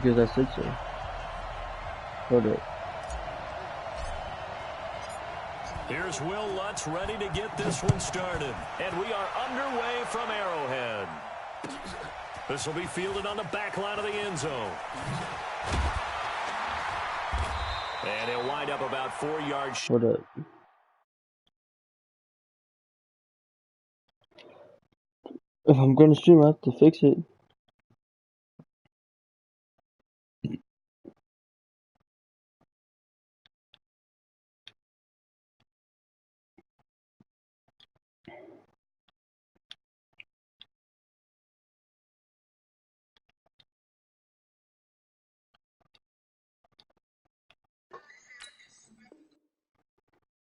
Because I said so. Hold it. Here's Will Lutz ready to get this one started. And we are underway from Arrowhead. This will be fielded on the back line of the end zone. And he'll wind up about 4 yards. Hold up. If I'm going to stream, I have to fix it.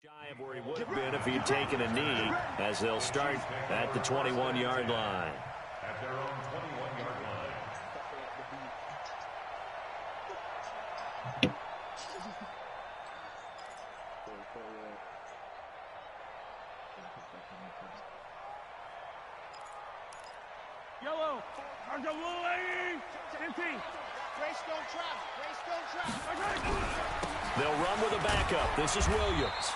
Shy of where he would have been if he'd taken a knee, as they'll start at the 21-yard line. At their own 21-yard line. Yellow, on the lane, 15. Grace don't travel, Grace don't travel. They'll run with a backup. This is Williams.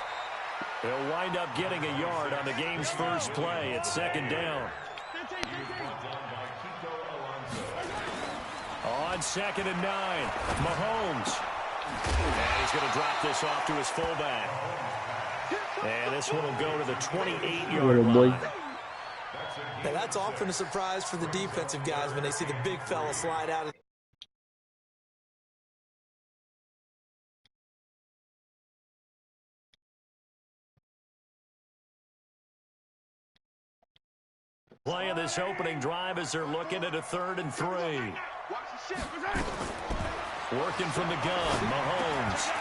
They'll wind up getting a yard on the game's first play. It's second down. On 2nd and 9, Mahomes. And he's going to drop this off to his fullback. And this one will go to the 28-yard line. Now that's often a surprise for the defensive guys when they see the big fella slide out of. Playing this opening drive as they're looking at a 3rd and 3. Working from the gun, Mahomes.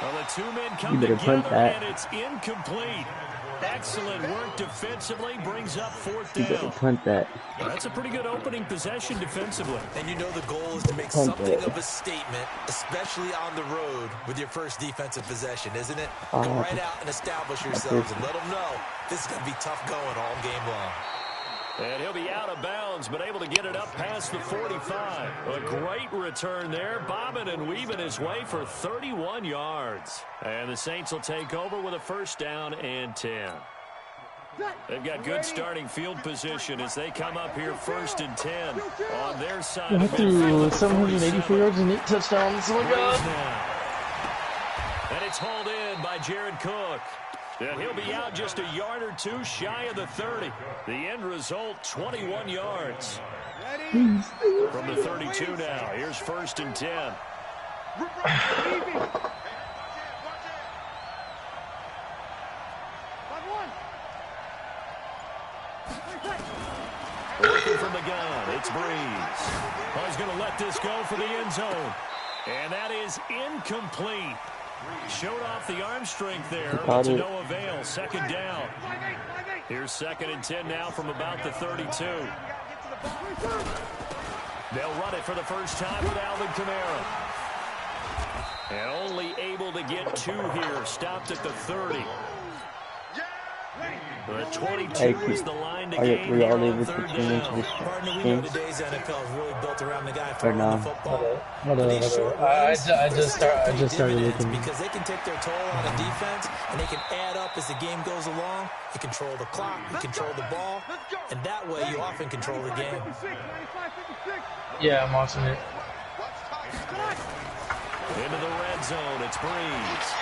Well, the two men come together, and it's incomplete. Excellent work defensively, brings up 4th down. You better punt that. That's a pretty good opening possession defensively. And you know the goal is to make something of a statement, especially on the road with your first defensive possession, isn't it? Go right out and establish yourselves and let them know this is going to be tough going all game long. And he'll be out of bounds, but able to get it up past the 45. A great return there, bobbing and weaving his way for 31 yards. And the Saints will take over with a 1st down and 10. They've got good starting field position as they come up here 1st and 10 on their side. I threw 784 yards and 8 touchdowns. Oh my God. And it's hauled in by Jared Cook. And he'll be out just a yard or two shy of the 30. The end result, 21 yards. From the 32 now, here's 1st and 10. Working from the gun, it's Breeze. Oh, he's going to let this go for the end zone. And that is incomplete. Showed off the arm strength there, but to no avail. 2nd down. Here's 2nd and 10 now from about the 32. They'll run it for the first time with Alvin Kamara. And only able to get 2 here. Stopped at the 30. The 22 is the line to gain here on 3rd down. Partner, we know today's NFL is really built around the guy throwing the football. I just started looking. Because they can take their toll on a defense, and they can add up as the game goes along. You control the clock, you control the ball, and that way you often control the game. Yeah, I'm watching it. Into the red zone, it's Breeze.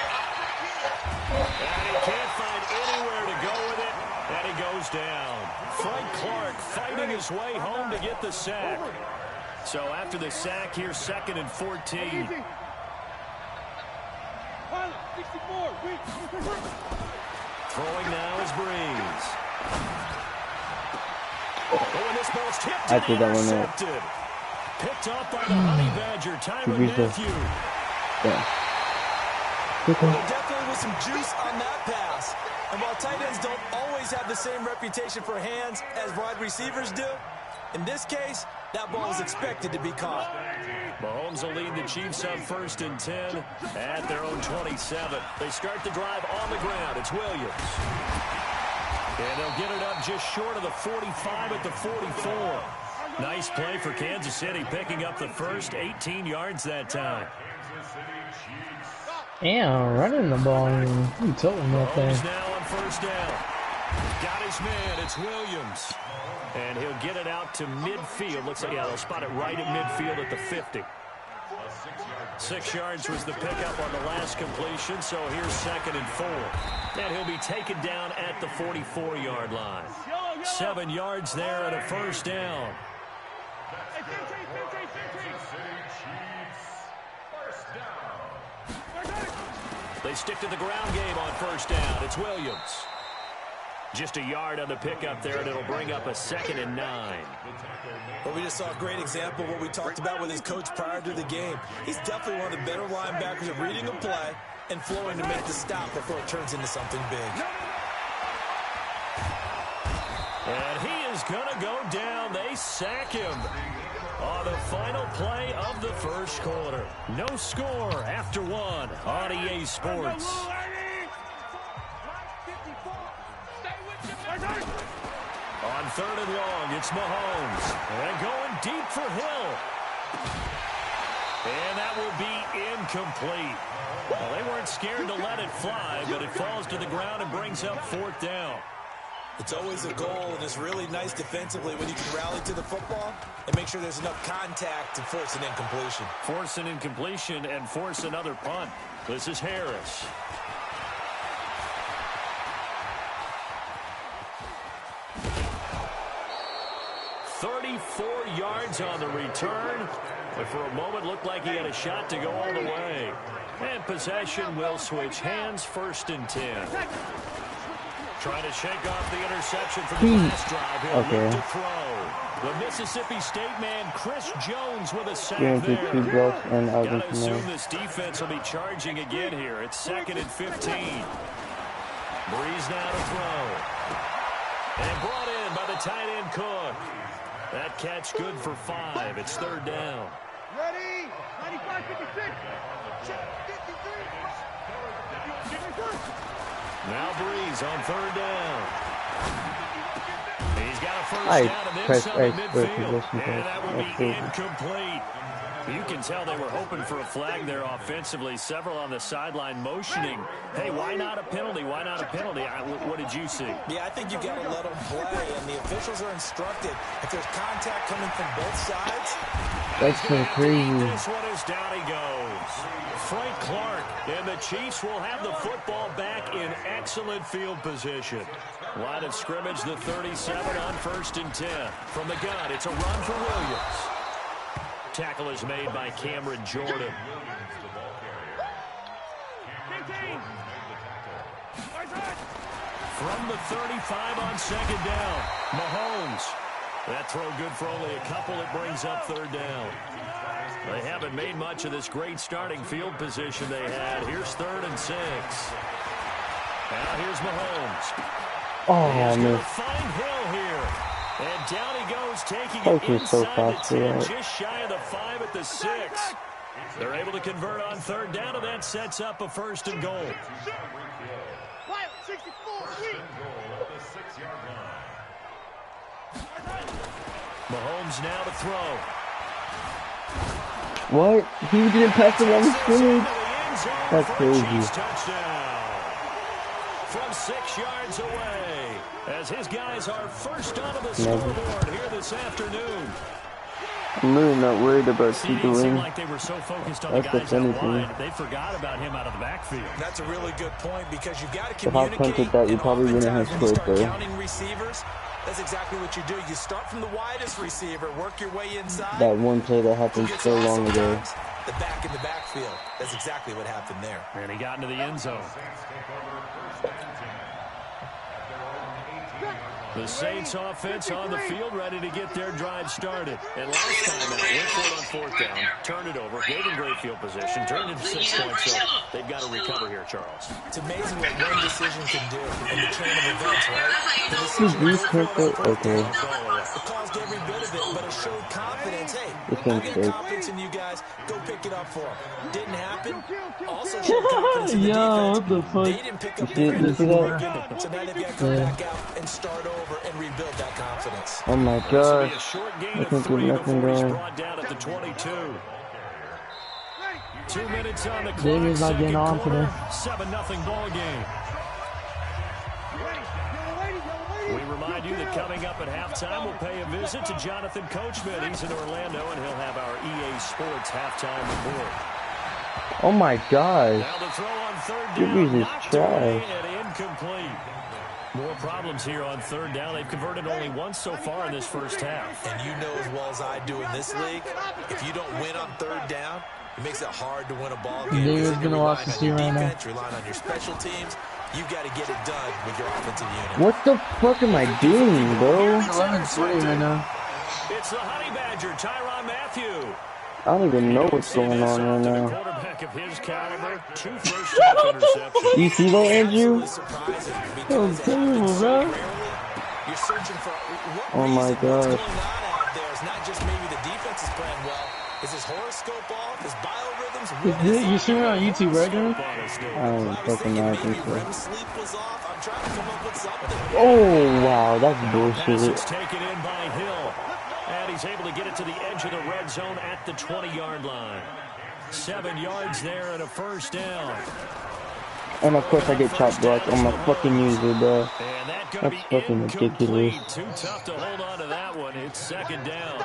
And he can't find anywhere to go with it, and he goes down. Frank Clark fighting his way home to get the sack. So after the sack, here's 2nd and 14. Throwing now is Breeze. Oh, and this ball's tipped and intercepted. Picked up by the Honey Badger, Tyrann Mathieu. Well, there definitely was some juice on that pass. And while tight ends don't always have the same reputation for hands as wide receivers do, in this case, that ball is expected to be caught. Mahomes will lead the Chiefs up 1st and 10 at their own 27. They start the drive on the ground. It's Williams. And they'll get it up just short of the 45 at the 44. Nice play for Kansas City, picking up the first 18 yards that time. Damn, running the ball. You told him that thing. Mahomes now on first down. Got his man. It's Williams. And he'll get it out to midfield. Looks like, yeah, they'll spot it right at midfield at the 50. 6 yards was the pickup on the last completion, so here's 2nd and 4. And he'll be taken down at the 44-yard line. 7 yards there and a first down. They stick to the ground game on first down. It's Williams. Just a yard on the pickup there, and it'll bring up a 2nd and 9. Well, we just saw a great example of what we talked about with his coach prior to the game. He's definitely one of the better linebackers at reading a play and flowing to make the stop before it turns into something big. And he is going to go down. They sack him on the final play of the first quarter. No score after 1 on EA Sports. On 3rd and long, it's Mahomes. And going deep for Hill. And that will be incomplete. Well, they weren't scared to let it fly, but it falls to the ground and brings up 4th down. It's always a goal, and it's really nice defensively when you can rally to the football and make sure there's enough contact to force an incompletion. Force an incompletion and force another punt. This is Harris. $34 yards on the return, but for a moment looked like he had a shot to go all the way. And possession will switch hands, 1st and 10. Trying to shake off the interception from the last drive. He'll look to throw. The Mississippi State man, Chris Jones, with a sack there. Gotta assume this defense will be charging again here. It's 2nd and 15. Breeze now to throw. And brought in by the tight end Cook. That catch good for 5. It's 3rd down. Ready? 95, 56. Now Breeze on 3rd down. He's got a first down and then some in midfield. And that will be incomplete. You can tell they were hoping for a flag there offensively. Several on the sideline motioning. Hey, why not a penalty? Why not a penalty? What did you see? Yeah, I think you got to let them play, and the officials are instructed. If there's contact coming from both sides, that's so crazy. This one is down he goes. Frank Clark and the Chiefs will have the football back in excellent field position. Line of scrimmage, the 37 on 1st and 10. From the gun, it's a run for Williams. Tackle is made by Cameron Jordan. From the 35 on 2nd down, Mahomes. That throw good for only a couple. It brings up 3rd down. They haven't made much of this great starting field position they had. Here's 3rd and 6. Now here's Mahomes. Oh, He's man. going to find Hill here. And down he goes, taking it inside the 10, just shy of the 5 at the 6. They're able to convert on 3rd down, and that sets up a 1st and goal. Mahomes now to throw. What? He didn't pass the line of scrimmage? That's crazy. Touchdown from 6 yards away, as his guys are first onto the scoreboard here this afternoon. I'm really not worried about See, it Dwayne. seemed like they were so focused on the guys out wide, they forgot about him out of the backfield. That's a really good point, because you've got to If I communicate. punted that, you probably wouldn't have When you scored start there. counting receivers, that's exactly what you do. You start from the widest receiver, work your way inside. That one play that happened so long ago. The back in the backfield. That's exactly what happened there. And he got into the end zone. The Saints offense on the field, ready to get their drive started. And last time out, went for it on 4th down, turned it over, gave him great field position, turned it to 6 points. So they've got to recover here, Charles. It's amazing what one decision can do in the chain of events, right? The decision Okay. it caused every bit of it, but it showed confidence. Hey, This I game's get fake. confidence in you guys. Go pick it up for them. Didn't happen. Also showed confidence in the Yo, defense. what the fuck? They didn't pick up the You see that? so now they've got to come back out and start over. over and rebuild that confidence. Oh my This will be a gosh. short gain I of can't 3 get nothing before he's going. brought down at the 22. 2 minutes on the clock. Jamie's not getting on today. 7-0 ball game. We remind you that coming up at halftime, we'll pay a visit to Jonathan Coachman. He's in Orlando, and he'll have our EA Sports halftime report. Oh my gosh. Now the throw on third Drew down, Brees is knocked away trash. and incomplete. More problems here on third down. They've converted only once so far in this first half. And you know as well as I do in this league, if you don't win on third down, it makes it hard to win a ball game. David's Because then gonna you're watch relying the on your scene right now. defense, relying on your special teams. You've got to get it done with your offensive unit. What the fuck am I doing, bro? 11-20 right now. It's the Honey Badger, Tyrann Mathieu. I don't even know what's going on right To the now. quarterback of his caliber, 2 first-half interceptions. You see that, Andrew? Absolutely surprising because Oh, it happens terrible, so bro. rarely. You're searching for what Oh my reason, what's gosh. going on out there. It's not just maybe the defense is playing well. Is his horoscope off? His biorhythms? What is You streaming on YouTube, right, Jamie? I don't I was fucking thinking know. I maybe think so. REM sleep was off. I'm trying to come up with something. Oh, wow. That's Pass bullshit. is taken in by Hill. And he's able to get it to the edge of the red zone at the 20-yard line. 7 yards there and a first down. And of course I get chopped blocked on my fucking user, bro. And that gonna That's be fucking incomplete. ridiculous. Too tough to hold on to that one. It's second down.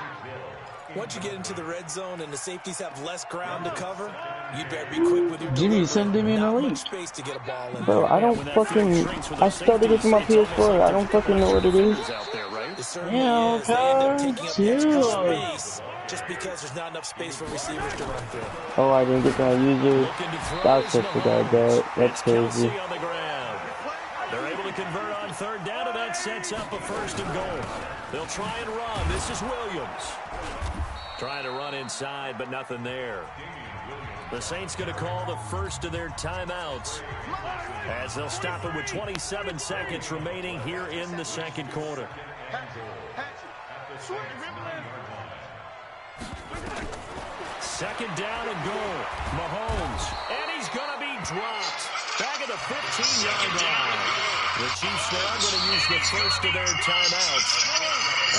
Once you get into the red zone and the safeties have less ground to cover, you'd better be quick with your Jimmy, delivery. send him in Not a much leak. space to get a ball in Bro, there. I don't When that field fucking... shrinks with I those started it from my safeties, it's almost PS4. like I don't fucking know what it is. out there, right? It certainly Yeah, is. They end up okay. taking up the extra Chill. space just because there's not enough space for receivers to run through. Oh, I didn't get to my user. Looking to throw That's is such a bad Mahomes. bet. That's It's crazy. Kelsey on the ground. They're able to convert on third down, and that sets up a first and goal. They'll try and run. This is Williams. Trying to run inside, but nothing there. The Saints going to call the first of their timeouts as they'll stop it with 27 seconds remaining here in the second quarter. Second down and goal. Mahomes. And he's going to be dropped. Back at the 15-yard line. The Chiefs now going to use the first of their timeouts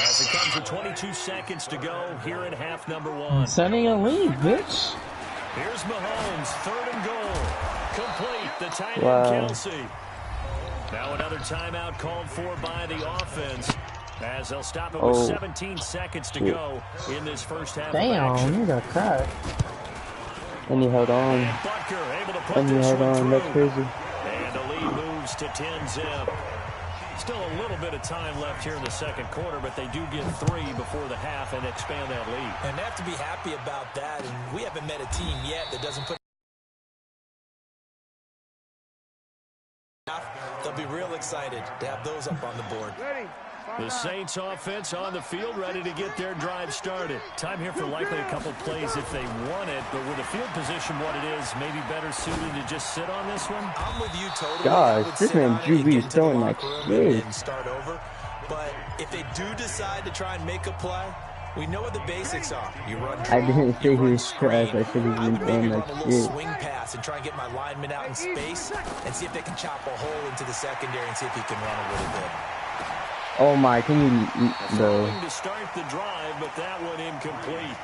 as it comes with 22 seconds to go here in half number one. Sending a lead, bitch. Here's Mahomes, third and goal. Complete, the tight end Wow. Kelsey. Now another timeout called for by the offense as they'll stop it with Oh. 17 seconds to go in this first half of Damn, action. you got cracked. And he held on. And Butker able to put And he this held one on. That's through. crazy. And the lead moves to 10-zip. Still a little bit of time left here in the second quarter, but they do get 3 before the half and expand that lead. And they have to be happy about that. And we haven't met a team yet that doesn't put. They'll be real excited to have those up on the board. The Saints offense on the field, ready to get their drive started. Time here for likely a couple plays if they want it, but with the field position what it is, maybe better suited to just sit on this one. I'm with you totally. Gosh, I would this sit man on it Drew and Brees get into the throwing like locker room shit. and start over. But if they do decide to try and make a play, we know what the basics are. You run draw, I didn't say you he run was trash. screen. I said he's I been would throwing maybe like run a little shit. swing pass and try and get my lineman out in space and see if they can chop a hole into the secondary and see if he can run a little bit. Oh my, can you... Bro. Trying to start the drive, but that one incomplete.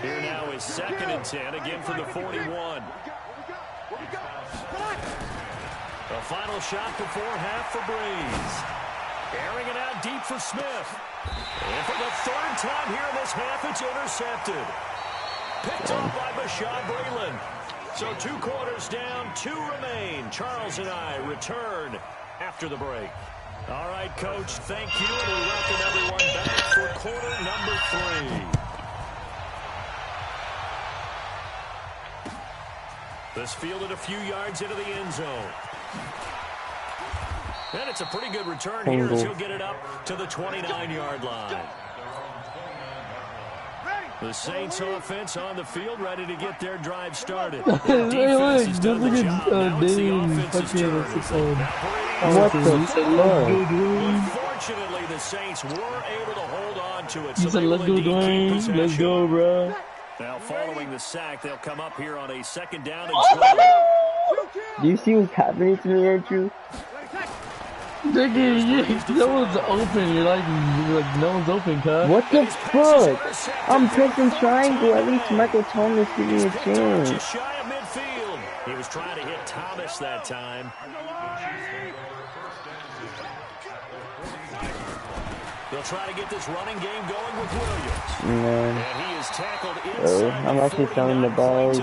Here now is 2nd and 10, again for the 41. The final shot before half for Breeze. Airing it out deep for Smith. And for the third time here in this half, it's intercepted. Picked off by Bashaud Breeland. So 2 quarters down, 2 remain. Charles and I return after the break. All right, Coach, thank you, and we welcome everyone back for quarter number 3. This fielded a few yards into the end zone. And it's a pretty good return here as he'll get it up to the 29-yard line. The Saints offense on the field ready to get their drive started. Their defense has done the job. Now it's the offense's turn. What the fuck? Unfortunately, the Saints were able to hold on to it. He So said, they let's will go, indeed keep Dwayne. possession. Let's go, bro. Now, following the sack, they'll come up here on a 2nd down and 12. Do you see what's happening to me, Andrew? Nigga, no one's open. You're like no one's open, cuz. What the fuck? I'm pressing triangle. At least Michael Thomas give me a chance. Just shy of midfield. He was trying to hit Thomas that time. They'll try to get this running game going with Williams. Man. And he is tackled inside I'm actually selling the ball.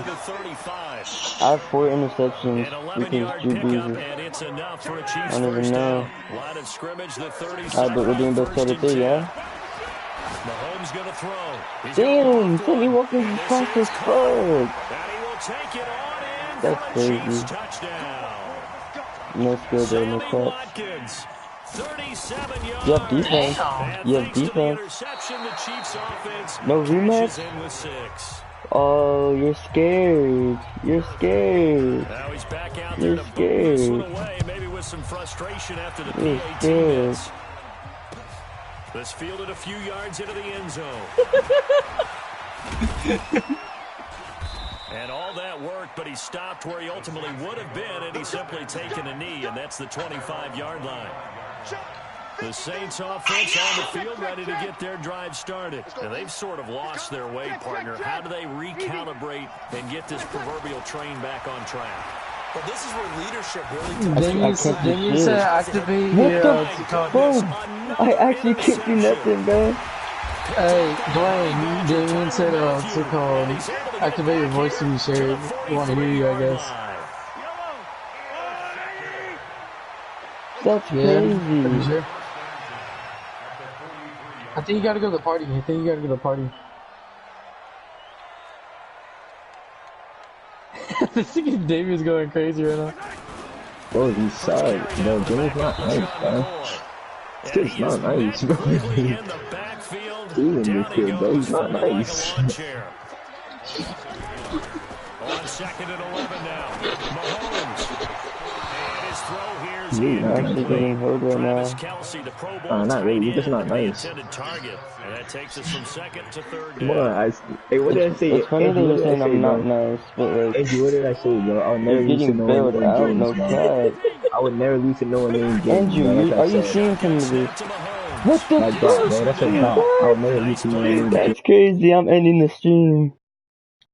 I have 4 interceptions because Drew Brees. And it's enough for a Chiefs I don't even know. Line of scrimmage, the 30. Alright, but we're doing best out of 3, yeah? Mahomes gonna throw. Damn, Sammy Walker's fast as fuck. And he will take it on in. That's crazy. Touchdown. No skill there, no clutch. 37 yards. You have defense. You have defense. No rematch? Oh, you're scared. You're scared. Now he's back out there You're to boot this one scared. away, maybe with some frustration after the You're PAT scared. miss. This fielded a few yards into the end zone. And all that worked, but he stopped where he ultimately would have been, and he's simply taken a knee, and that's the 25-yard line. The Saints offense on the field ready to get their drive started. And they've sort of lost their way, partner. How do they recalibrate and get this proverbial train back on track? Well, this is where leadership really comes in. Then you said activate What here. the fuck? I actually can't do nothing, bro. Hey, Dwayne, Damien said, what's it called? Activate your voice to be shared. Want to hear you, I guess. That's crazy. Are you sure? I think you gotta go to the party. This nigga David's going crazy right now. Bro, he's sorry. Bro, Jimmy's not nice, bro. This kid's not nice, bro. Even this kid, bro, he's not nice. On 2nd and 11 now. Mahomes. And his throw here is I'm actually getting hurt right now. Not really, you're just not nice. Target. And that takes us from 2nd to 3rd Come on, hey, what did I say? It's funny that you're saying I'm not bro? nice, but like, Andrew, what did I say, bro? I would never you're lose to getting no one bailed named out, James, no bro. cap. I would never lose to no one named James, Andrew, bro. Like I are you said. seeing some of this? What the Like that, bro. That's a fact. I would never lose to no one named James. That's crazy. I'm ending the stream.